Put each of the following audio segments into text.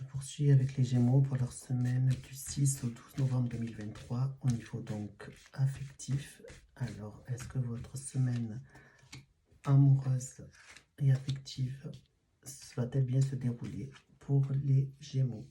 Je poursuis avec les Gémeaux pour leur semaine du 6 au 12 novembre 2023 au niveau donc affectif. Alors, est-ce que votre semaine amoureuse et affective va-t-elle bien se dérouler pour les Gémeaux?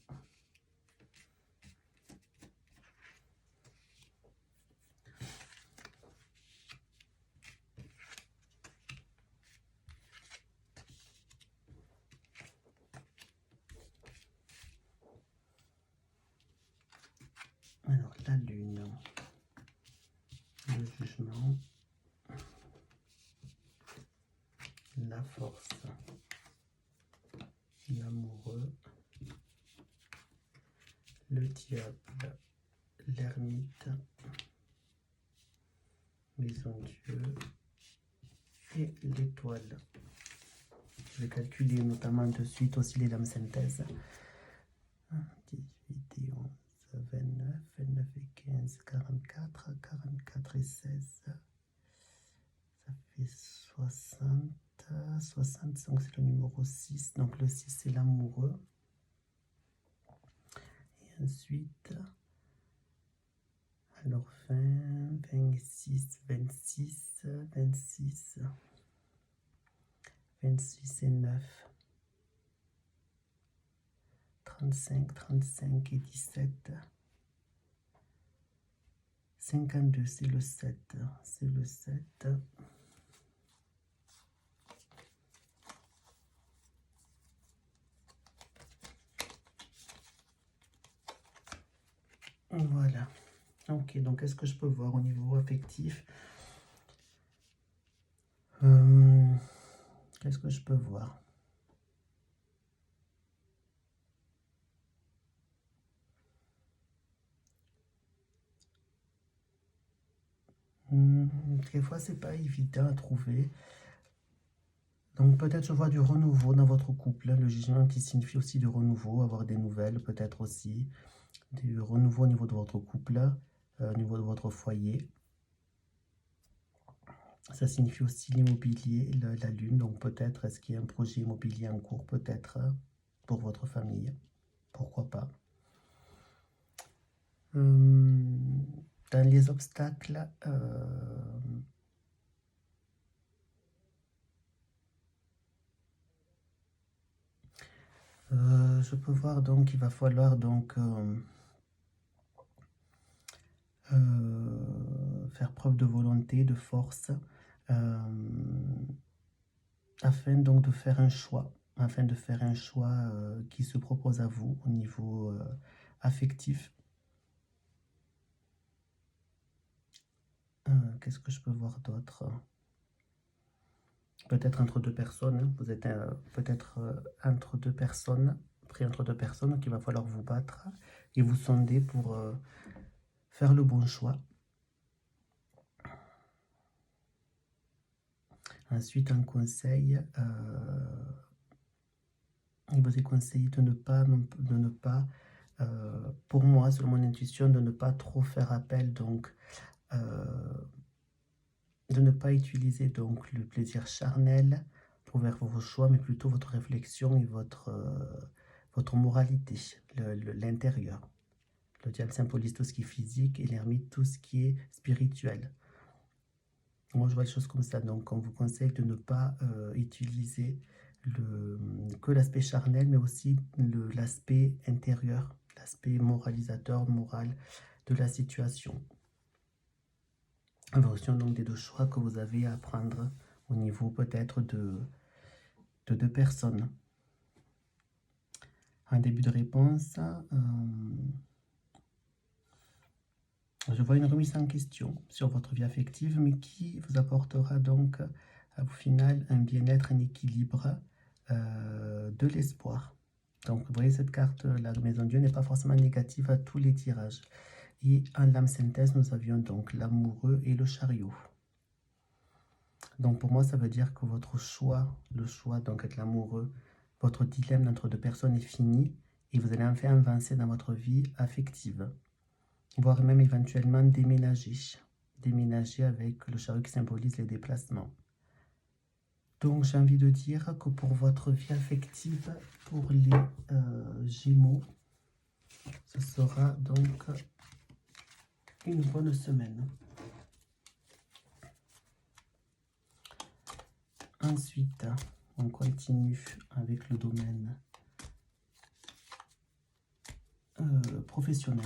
Alors, la lune, le jugement, la force, l'amoureux, le diable, l'ermite, maison Dieu et l'étoile. Je vais calculer notamment de suite aussi les dames synthèses. 18 et 11, 29, 29 et 15, 44, 44 et 16, ça fait 60, 60, donc c'est le numéro 6, donc le 6 c'est l'amoureux. Et ensuite, alors 20, 26, 26, 26, 26 et 9. 35, 35 et 17. 52, c'est le 7. C'est le 7. Voilà. Ok, donc est-ce que je peux voir au niveau affectif? Qu'est-ce que je peux voir? Des fois, c'est pas évident à trouver. Donc peut-être je vois du renouveau dans votre couple, le jugement qui signifie aussi du renouveau, avoir des nouvelles peut-être aussi, du renouveau au niveau de votre couple, au niveau de votre foyer. Ça signifie aussi l'immobilier, la lune, donc peut-être est-ce qu'il y a un projet immobilier en cours, peut-être pour votre famille, pourquoi pas. Dans les obstacles, je peux voir donc il va falloir donc faire preuve de volonté, de force, afin donc de faire un choix, qui se propose à vous au niveau affectif. Qu'est-ce que je peux voir d'autre? Peut-être entre deux personnes, hein. Vous êtes peut-être entre deux personnes, pris entre deux personnes, qu'il va falloir vous battre et vous sonder pour faire le bon choix. Ensuite, un conseil, il vous est conseillé de ne pas, pour moi, selon mon intuition, de ne pas trop faire appel, donc, de ne pas utiliser donc le plaisir charnel pour faire vos choix, mais plutôt votre réflexion et votre moralité, l'intérieur. Le diable symbolise tout ce qui est physique et l'ermite tout ce qui est spirituel. Moi, je vois les choses comme ça. Donc, on vous conseille de ne pas utiliser que l'aspect charnel, mais aussi l'aspect intérieur, l'aspect moralisateur, moral de la situation. En fonction donc des deux choix que vous avez à prendre au niveau peut-être de deux personnes. En début de réponse, je vois une remise en question sur votre vie affective, mais qui vous apportera donc au final un bien-être, un équilibre, de l'espoir. Donc vous voyez cette carte, la maison Dieu n'est pas forcément négative à tous les tirages. Et en lame synthèse, nous avions donc l'amoureux et le chariot. Donc pour moi, ça veut dire que votre choix, le choix donc avec l'amoureux, votre dilemme entre deux personnes est fini et vous allez enfin avancer dans votre vie affective. Voire même éventuellement déménager avec le chariot qui symbolise les déplacements. Donc j'ai envie de dire que pour votre vie affective, pour les Gémeaux, ce sera donc une bonne semaine. Ensuite, on continue avec le domaine professionnel.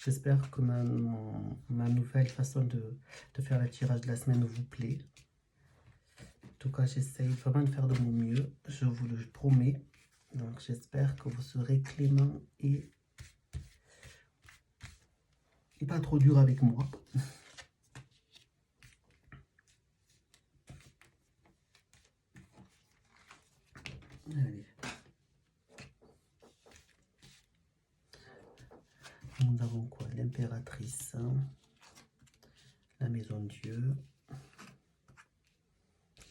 J'espère que ma nouvelle façon de faire le tirage de la semaine vous plaît. En tout cas, j'essaye vraiment de faire de mon mieux, je vous le promets. Donc j'espère que vous serez clément et pas trop dur avec moi. Allez. Nous avons quoi? L'impératrice, la maison Dieu,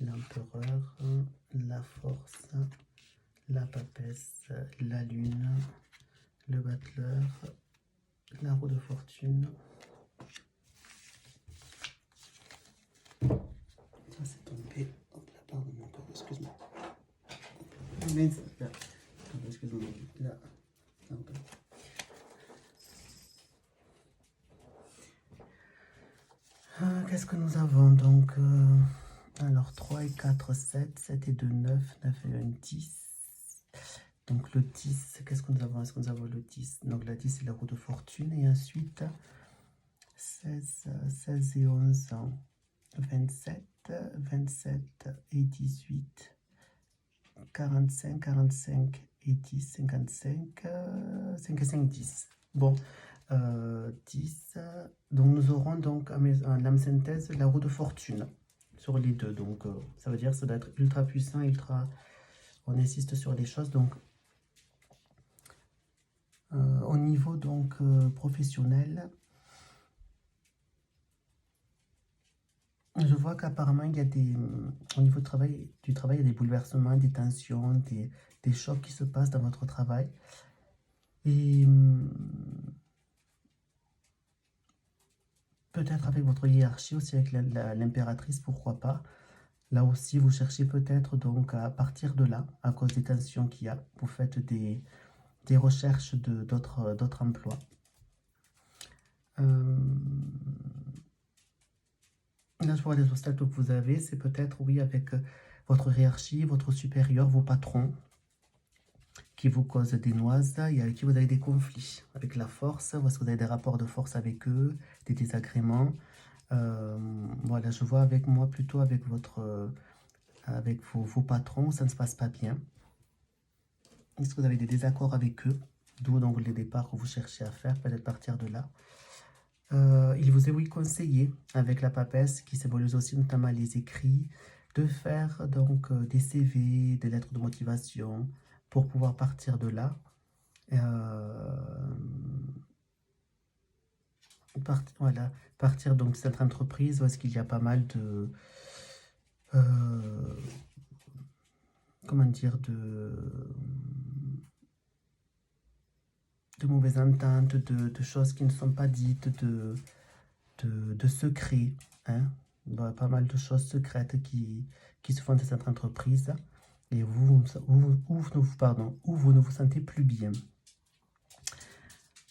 l'empereur, la force, la papesse, la lune, le battleur, la roue de fortune. Ça c'est tombé. Hop là, pardon, excuse-moi. Excuse-moi. Là. Pardon. Qu'est-ce que nous avons donc alors 3 et 4, 7, 7 et 2, 9, 9 et 1, 10. Donc le 10, qu'est-ce que nous avons? Est-ce que nous avons le 10? Donc la 10 c'est la roue de fortune. Et ensuite 16, 16 et 11, 27, 27 et 18, 45, 45 et 10, 55, 5 et 5, 10. Bon, 10. Donc nous aurons donc en lame synthèse la roue de fortune sur les deux. Donc ça veut dire que ça doit être ultra puissant, ultra... On insiste sur les choses. Donc au niveau donc professionnel, je vois qu'apparemment il y a des... Au niveau du travail, il y a des bouleversements, des tensions, des chocs qui se passent dans votre travail. Et peut-être avec votre hiérarchie, aussi avec l'impératrice, pourquoi pas. Là aussi, vous cherchez peut-être donc à partir de là, à cause des tensions qu'il y a, vous faites des recherches d'autres emplois. Là, je vois les obstacles que vous avez, c'est peut-être, oui, avec votre hiérarchie, votre supérieur, vos patrons, qui vous causent des noises, et avec qui vous avez des conflits. Avec la force, parce que vous avez des rapports de force avec eux, des désagréments. Voilà, je vois avec moi, plutôt avec avec vos patrons, ça ne se passe pas bien. Est-ce que vous avez des désaccords avec eux? D'où donc les départs que vous cherchez à faire, peut-être partir de là. Il vous est, oui, conseillé, avec la papesse, qui symbolise aussi notamment les écrits, de faire donc des CV, des lettres de motivation, pour pouvoir partir de là. Voilà, partir donc de cette entreprise où est-ce qu'il y a pas mal de... comment dire, de mauvaises ententes, de choses qui ne sont pas dites, de secrets, hein? Pas mal de choses secrètes qui se font dans cette entreprise, et vous ne vous sentez plus bien.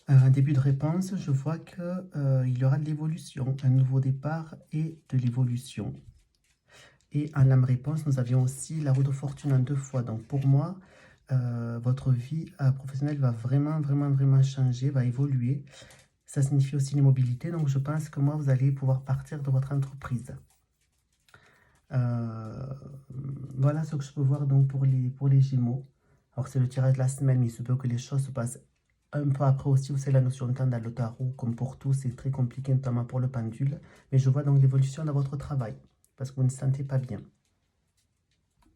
Un début de réponse, je vois qu'il y aura de l'évolution, un nouveau départ et de l'évolution. Et en lame réponse, nous avions aussi la roue de fortune en 2 fois. Donc pour moi, votre vie professionnelle va vraiment changer, va évoluer. Ça signifie aussi l'immobilité. Donc je pense que moi, vous allez pouvoir partir de votre entreprise. Voilà ce que je peux voir donc pour les Gémeaux. Alors c'est le tirage de la semaine, mais il se peut que les choses se passent un peu après aussi. Vous savez, la notion de temps dans le tarot, comme pour tout, c'est très compliqué, notamment pour le pendule. Mais je vois donc l'évolution dans votre travail, parce que vous ne vous sentez pas bien.